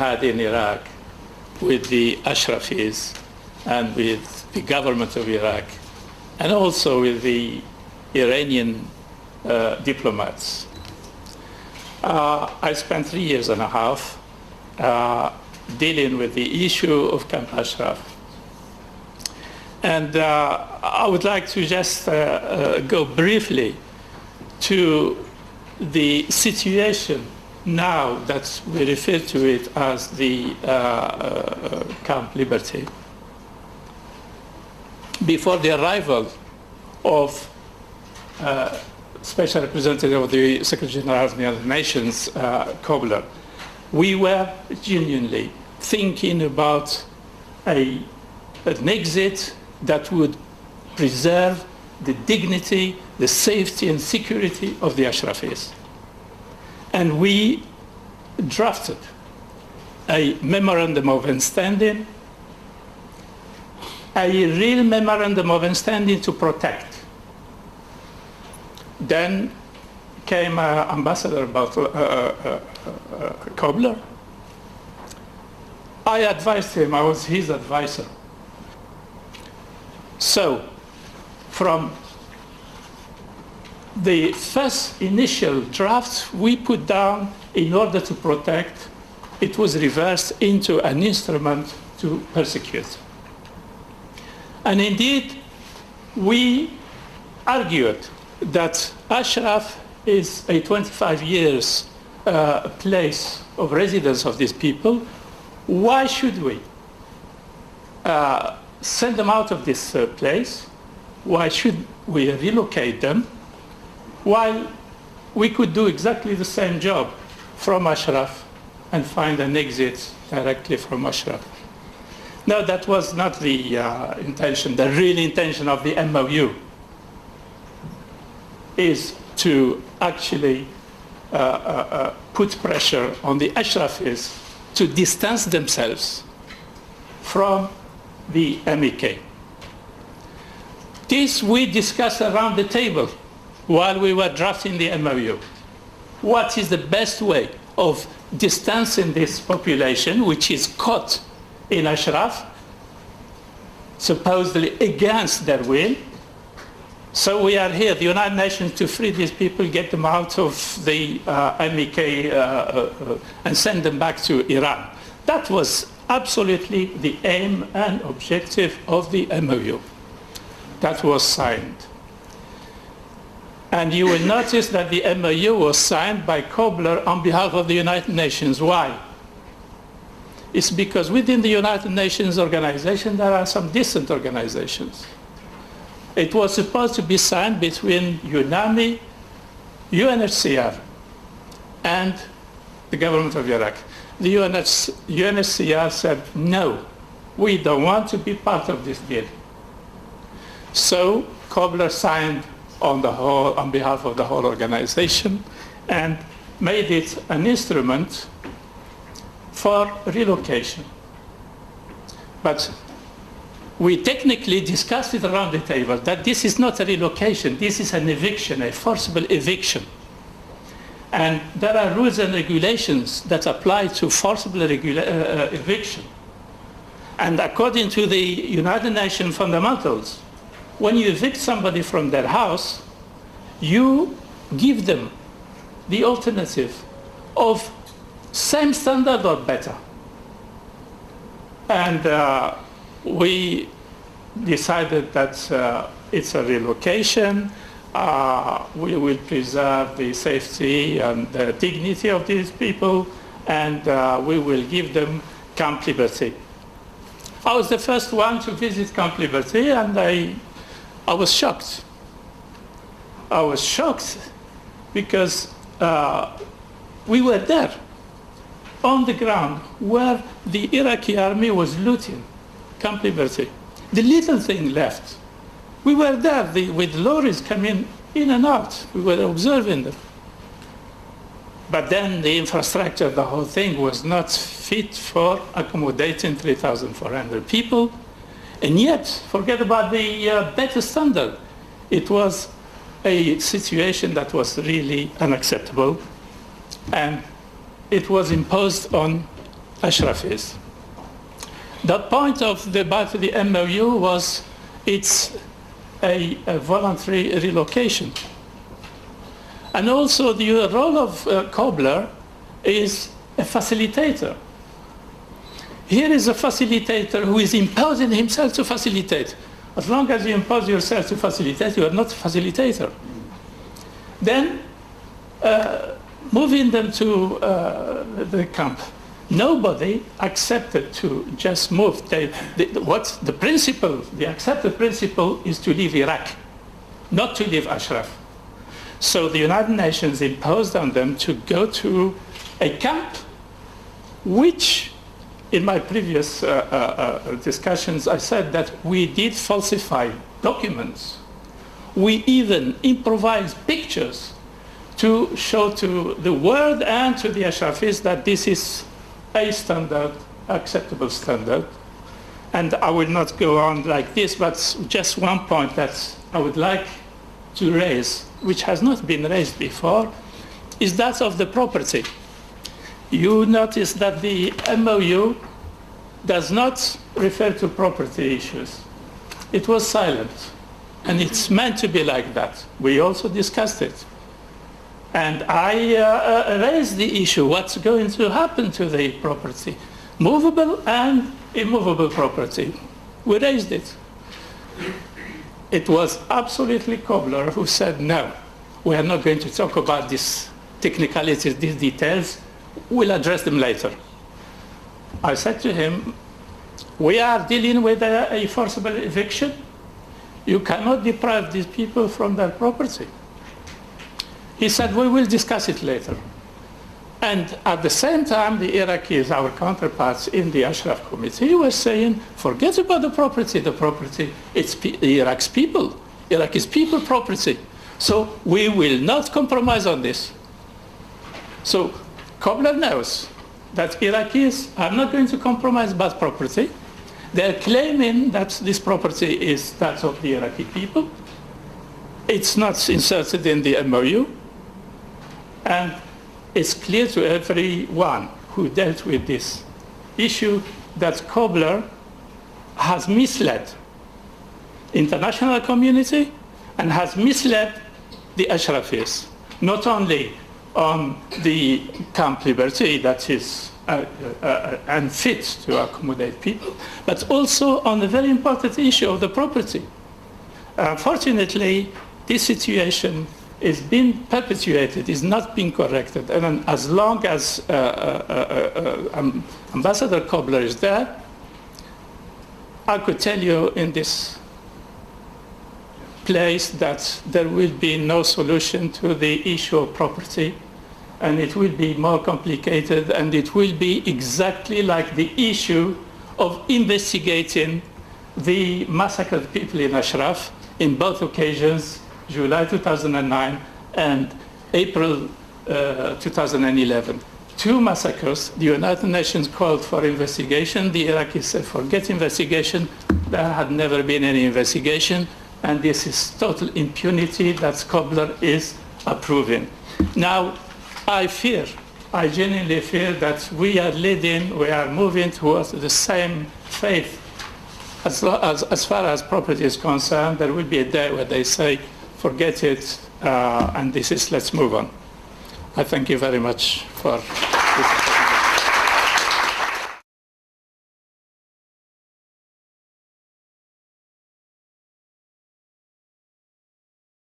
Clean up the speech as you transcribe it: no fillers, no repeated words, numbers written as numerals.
had in Iraq with the Ashrafis and with the government of Iraq, and also with the Iranian diplomats. I spent 3.5 years dealing with the issue of Camp Ashraf. And I would like to just go briefly to the situation now that we refer to it as the Camp Liberty. Before the arrival of Special Representative of the Secretary General of the United Nations, Kobler, we were genuinely thinking about an exit that would preserve the dignity, the safety and security of the Ashrafis. And we drafted a memorandum of understanding, a real memorandum of understanding to protect. Then came Ambassador Kobler. I advised him, I was his advisor. So, from the first initial draft we put down in order to protect, it was reversed into an instrument to persecute. And indeed, we argued that Ashraf is a 25 years place of residence of these people. Why should we send them out of this place? Why should we relocate them while we could do exactly the same job from Ashraf and find an exit directly from Ashraf? No, that was not the intention. The real intention of the MOU is to actually put pressure on the Ashrafis to distance themselves from the MEK. This we discussed around the table while we were drafting the MOU. What is the best way of distancing this population, which is caught in Ashraf, supposedly against their will? So we are here, the United Nations, to free these people, get them out of the MEK and send them back to Iran. That was absolutely the aim and objective of the MOU. That was signed. And you will notice that the MOU was signed by Kobler on behalf of the United Nations. Why? It's because within the United Nations organization, there are some decent organizations. It was supposed to be signed between UNAMI, UNHCR, and the government of Iraq. The UNHCR said, no, we don't want to be part of this deal. So Kobler signed on behalf of the whole organization and made it an instrument for relocation. But we technically discussed it around the table that this is not a relocation, this is an eviction, a forcible eviction. And there are rules and regulations that apply to forcible eviction. And according to the United Nations fundamentals, when you evict somebody from their house, you give them the alternative of same standard or better. And we decided that it's a relocation. We will preserve the safety and the dignity of these people, and we will give them Camp Liberty. I was the first one to visit Camp Liberty, and I was shocked. I was shocked because we were there on the ground where the Iraqi army was looting Camp Liberty. The little thing left. We were there with lorries coming in and out. We were observing them. But then the infrastructure, the whole thing was not fit for accommodating 3,400 people. And yet, forget about the better standard. It was a situation that was really unacceptable. And it was imposed on Ashrafis. The point of the MOU was it's a voluntary relocation. And also the role of Kobler is a facilitator. Here is a facilitator who is imposing himself to facilitate. As long as you impose yourself to facilitate, you are not a facilitator. Then, moving them to the camp, nobody accepted to just move. What's the principle? The accepted principle is to leave Iraq, not to leave Ashraf. So the United Nations imposed on them to go to a camp, which, in my previous discussions, I said that we did falsify documents. We even improvised pictures to show to the world and to the Ashrafis that this is a standard, acceptable standard. And I will not go on like this, but just one point that I would like to raise, which has not been raised before, is that of the property. You notice that the MOU does not refer to property issues. It was silent, and it's meant to be like that. We also discussed it. And I raised the issue, what's going to happen to the property? Movable and immovable property. We raised it. It was absolutely Kobler who said, no, we are not going to talk about these technicalities, these details. We'll address them later. I said to him, we are dealing with a forcible eviction. You cannot deprive these people from their property. He said, we will discuss it later. And at the same time, the Iraqis, our counterparts in the Ashraf Committee, were saying, forget about the property. The property, it's Iraq's people. Iraq's people property. So we will not compromise on this. So Kobler knows that Iraqis are not going to compromise about property. They're claiming that this property is that of the Iraqi people. It's not inserted in the MOU. And it's clear to everyone who dealt with this issue that Kobler has misled international community and has misled the Ashrafis, not only on the Camp Liberty that is unfit to accommodate people, but also on the very important issue of the property. Unfortunately, this situation is being perpetuated, is not being corrected. And as long as Ambassador Kobler is there, I could tell you in this place that there will be no solution to the issue of property, and it will be more complicated, and it will be exactly like the issue of investigating the massacred people in Ashraf in both occasions, July 2009 and April 2011. Two massacres. The United Nations called for investigation. The Iraqis said, forget investigation. There had never been any investigation. And this is total impunity that Kobler is approving. Now, I genuinely fear that we are moving towards the same fate. As far as property is concerned, there will be a day where they say, forget it, and let's move on. I thank you very much for this.